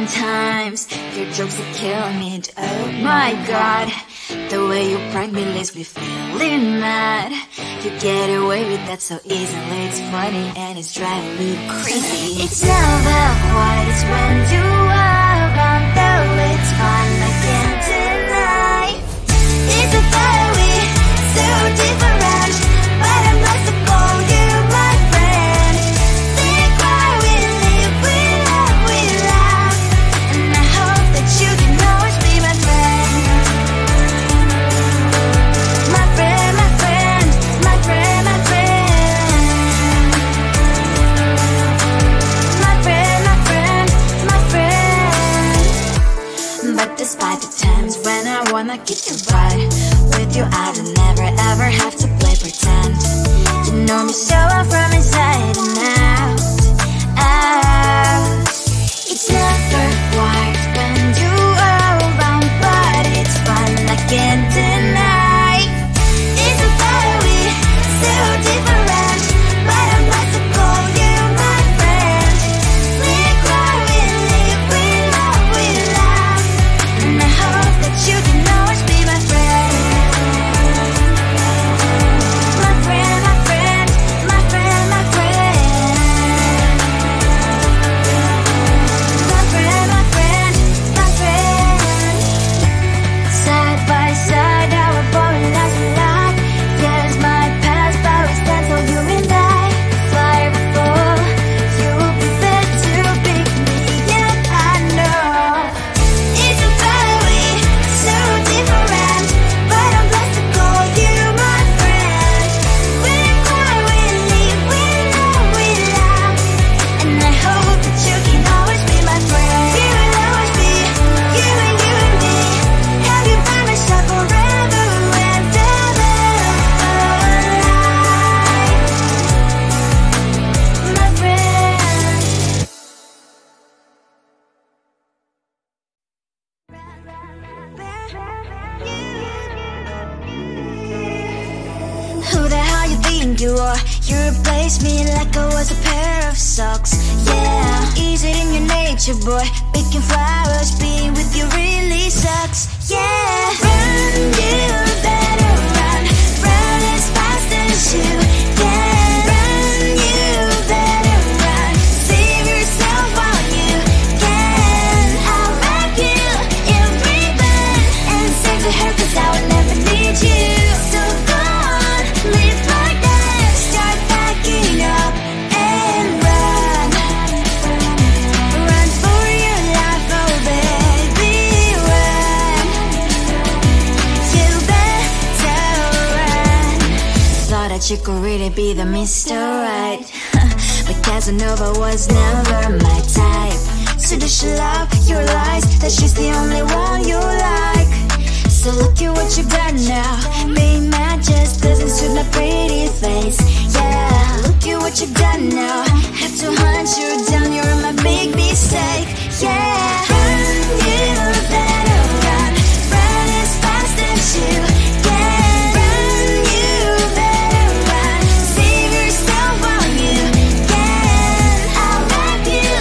sometimes your jokes are killing me. Oh my god, the way you prank me leaves me feeling mad. You get away with that so easily. It's funny and it's driving me crazy. It's never quiet, it's when you are around. Though it's fun, I can't deny. It's a very so different, but I'm lost to call you my friend. Think why we live, we love, we laugh, and I hope that you can always be my friend. My friend, my friend, my friend, my friend. My friend, my friend, my friend. But despite the times when I wanna get you right, with you I don't never ever have to play pretend. You know me so well from inside and out, out. It's never quiet when you are around, but it's fun, I can't deny. It's a very so different, but I'm not to call you my friend. We cry, we live, we love, we laugh, and I hope that you can always be my friend. My friend, my friend, my friend, my friend. My friend, my friend, my friend. Side by side, our body lasts a lot. Yes, my past, but we stand so you and I fly before. You'll be there to pick me, yet I know it's a very so different, but I'm blessed to call you my friend. We cry, we live, we love, we laugh, and I hope that you can always be my friend. You will always be you and me. Have you by my side forever and ever. My friend. Who the hell you think you are? You replaced me like I was a pair of socks. Yeah, is it in your nature, boy? Picking flowers, being with you really sucks. Yeah, run, you better run. Run as fast as you can. Run, you better run. Save yourself while you can. I'll wrap you in ribbon and send to her, 'cause I will never need you. So go on, live like that. Start packing up and run. Run for your life, oh baby, run. You better run. Thought that you could really be the Mr. Right, but Casanova was never my type. So does she love your lies, that she's the only one you like? So look at what you've done now. Being mad just doesn't suit my pretty face. Yeah, look at what you've done now. Have to hunt you down, you're my big mistake. Yeah, run, you better run. Run as fast as you can. Run, you better run. Save yourself while you can. I'll wrap you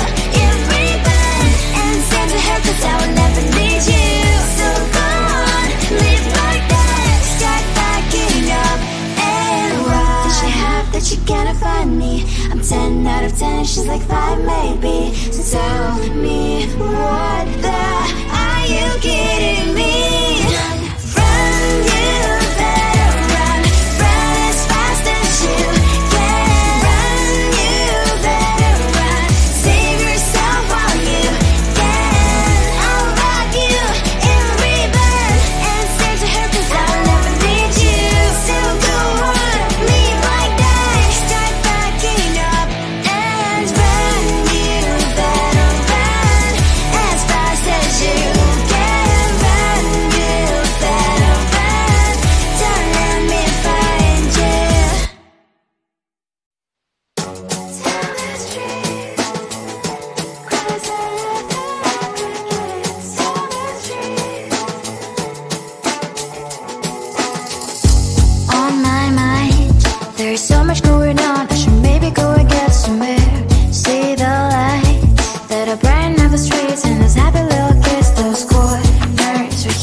in ribbon and send to her, 'cause I will never need you. So go on, live like that. Start packing up and run. Does she have that you cannot find me? I'm 10 out of 10, she's like 5 maybe. So tell me, what the are you kidding me? Run, you better run. Run as fast as you can. Run, you better run. Save yourself while you can. I'll wrap you in ribbon and send to her, 'cause I'll never need you. So go on, live like that. Start packing up and run. You better run as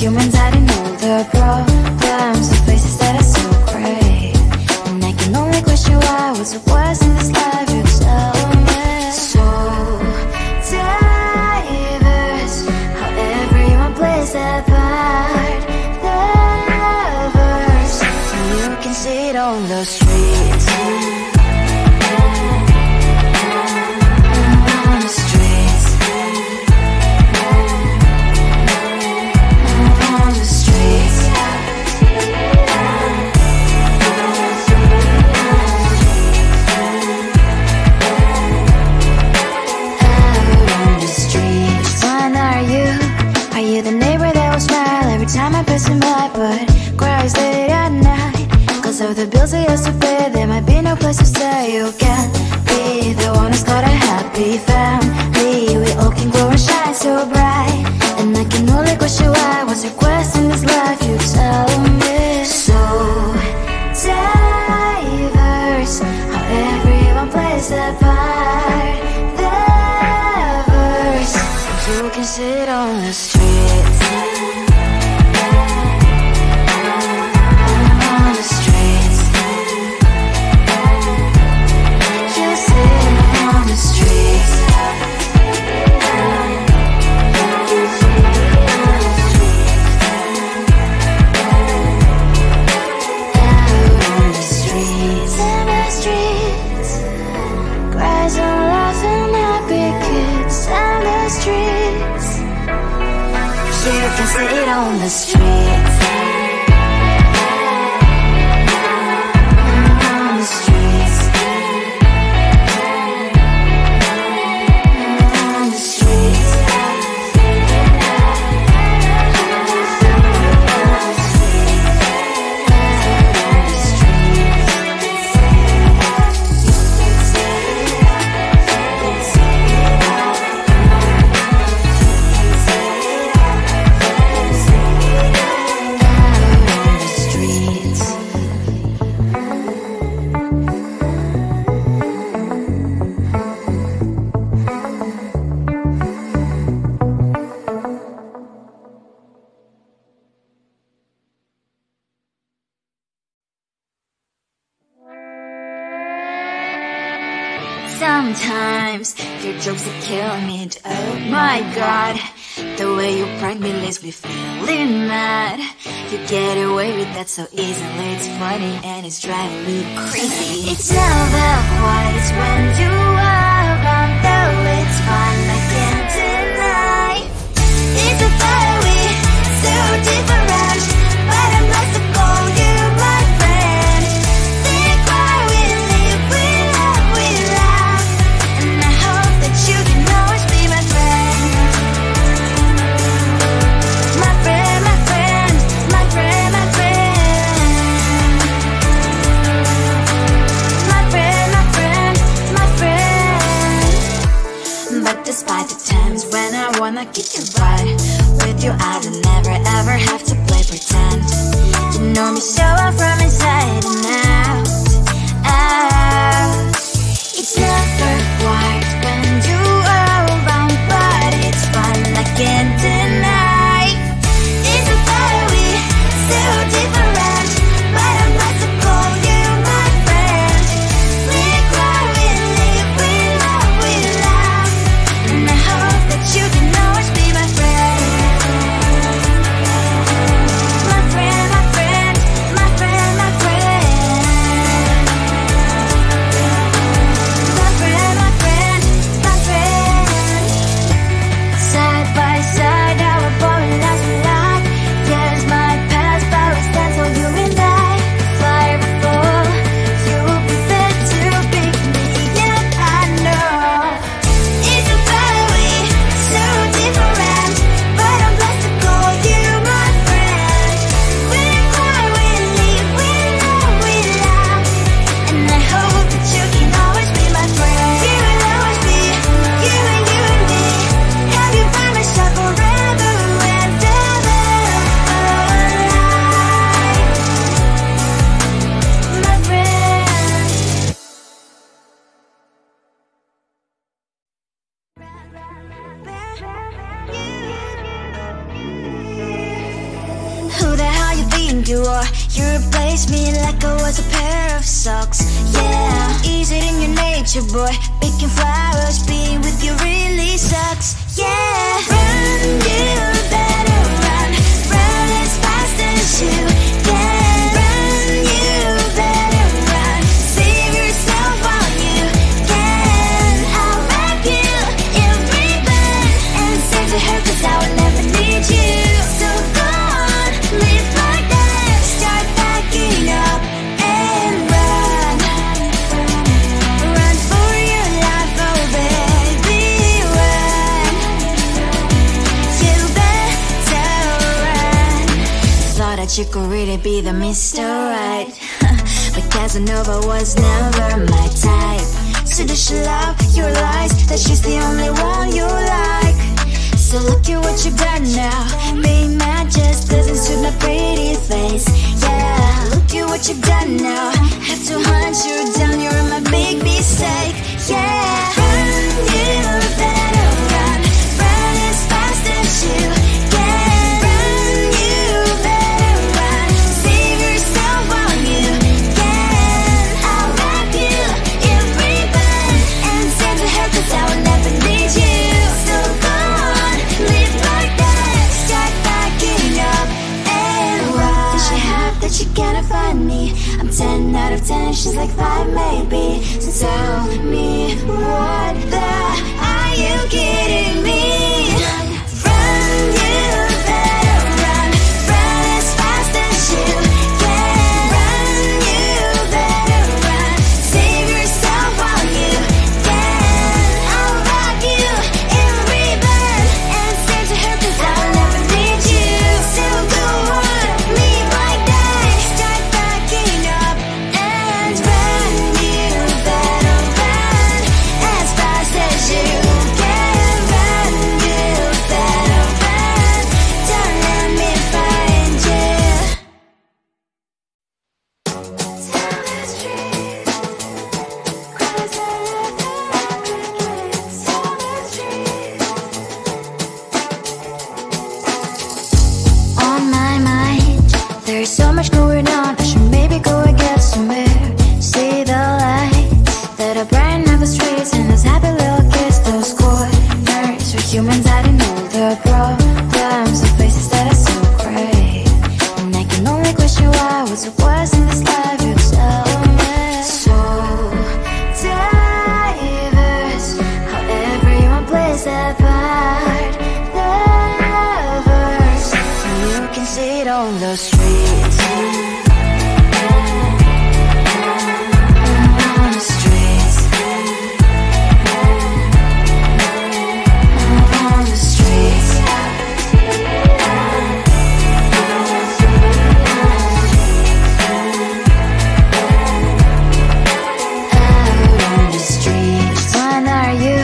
humans hiding all their problems, the places that are so great. And I can only question why, what's the worst in this life, you tell me. So diverse, how everyone plays their part. The verse, you can see it on the streets. Of the bills I used to pay, there might be no place to stay. You can't be the one who's got a happy family. We all can grow and shine so bright. And I can only question why, what's your quest in this life, you tell me. So diverse, how everyone plays their part. The verse, you can sit on the streets. Sit on the streets. On the streets. On the streets. Sometimes your jokes that kill me. Oh my god, the way you prank me leaves me feeling mad. You get away with that so easily. It's funny and it's driving me crazy. It's never quiet, it's when you are around. Though it's fun, I can't deny. It's a very so different, but I must have called you my friend. Think why we live, we love, we laugh, and I hope that you can always be my friend. My friend, my friend, my friend, my friend. My friend, my friend, my friend. think you are. You replace me like I was a pair of socks. Yeah, is it in your nature, boy? Picking flowers, being with you really sucks. Yeah, run, you better run. Run as fast as you can. Run, you better run. Save yourself while you can. I'll wrap you in ribbon and send to her, 'cause I will never need you. So go on, live like that. Start backing up and run. Run for your life, oh baby, run. You better run. Thought that you could really be the Mr. Right, but Casanova was never my type. So does she love your lies, that she's the only one you like? So look at what you've done now. Being mad just doesn't suit my pretty face. Yeah, look at what you've done now. Have to hunt you down, you're my big mistake. Yeah, run, you better run. Run as fast as you can. Run, you better run. Save yourself while you can. I'll wrap you in ribbon and send to her, 'cause I will never need you. So go on, live like that. Start backing up and run. Does she have that she cannot find me? I'm 10 out of 10, she's like 5 maybe. So tell me, what the are you kidding me? Run, you better run. Run as fast as you can. Run, you better run. Save yourself while you can. I'll wrap you in ribbon and send to her, 'cause I will never need you. So go on, live like that. Start backing up and run. You better run as fast as you can. Run, you better run. Don't let me find you. Tell the street, 'cause I love the crickets. Tell the street. On my mind, there's so much going on. I should maybe go and get somewhere. See the lights that are bright up the streets, and those happy little kids, those corners where humans hiding all their problems, the faces that are so gray. And I can only question why, what's the worst in this life, you tell me. So diverse, how everyone plays their part. Lovers, you can see it on the streets. On the streets. On the streets. Out on the streets. When are you?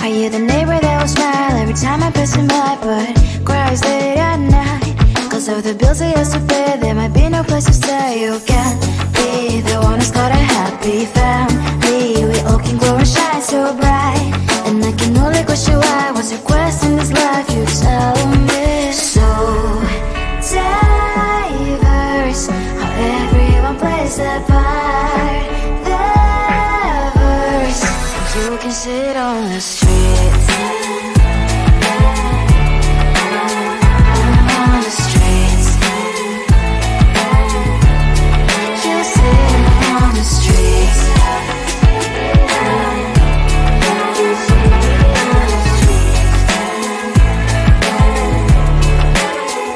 Are you the neighbor that will smile every time I pass him by, but cries late at night? 'Cause of the bills I used to pay, there might be no place to stay. You can't be the one who's got a happy family. We all can glow and shine so bright, and I can only question why, what's your quest in this life, you tell me. So diverse, how everyone plays their part. Lovers, you can sit on the streets. On the streets. You sit on the streets.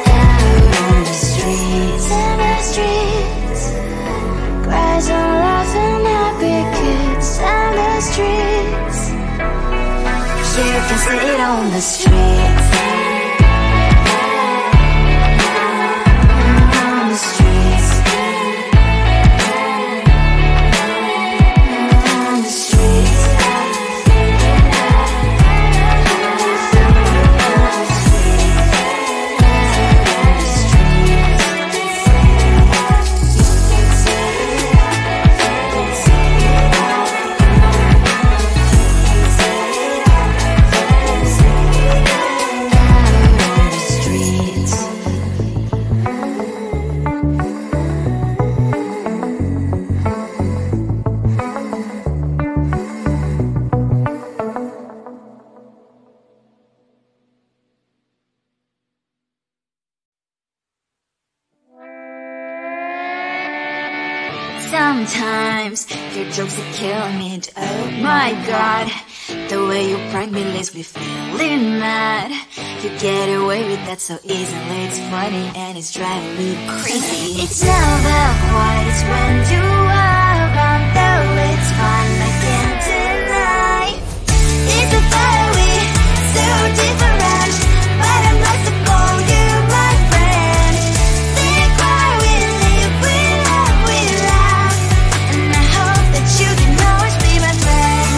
Out on the streets. In the streets. Cries on laughing happy kids. On the streets. You can sit on the streets. On the streets. On the streets. Sometimes your jokes are killing me, and oh my god, the way you prank me leaves me feeling mad. You get away with that so easily, it's funny and it's driving me crazy. It's never quiet, it's when you are around, though it's fun, I can't deny. It's the fire we so different, but I must have called you my friend. Think why we live, we love, we laugh, and I hope that you can always be my friend.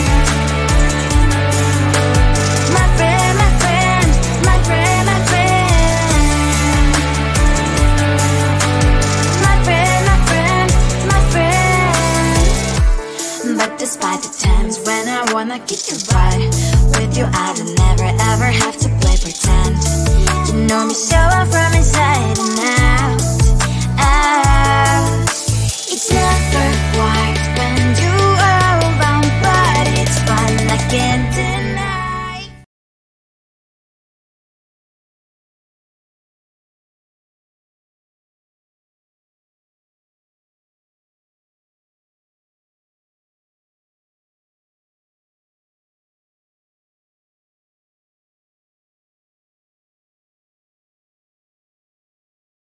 My friend, my friend, my friend, my friend. My friend, my friend, my friend. But despite the times when I wanna kick your butt, with you I don't never ever have to play pretend. You know me so well from inside and out.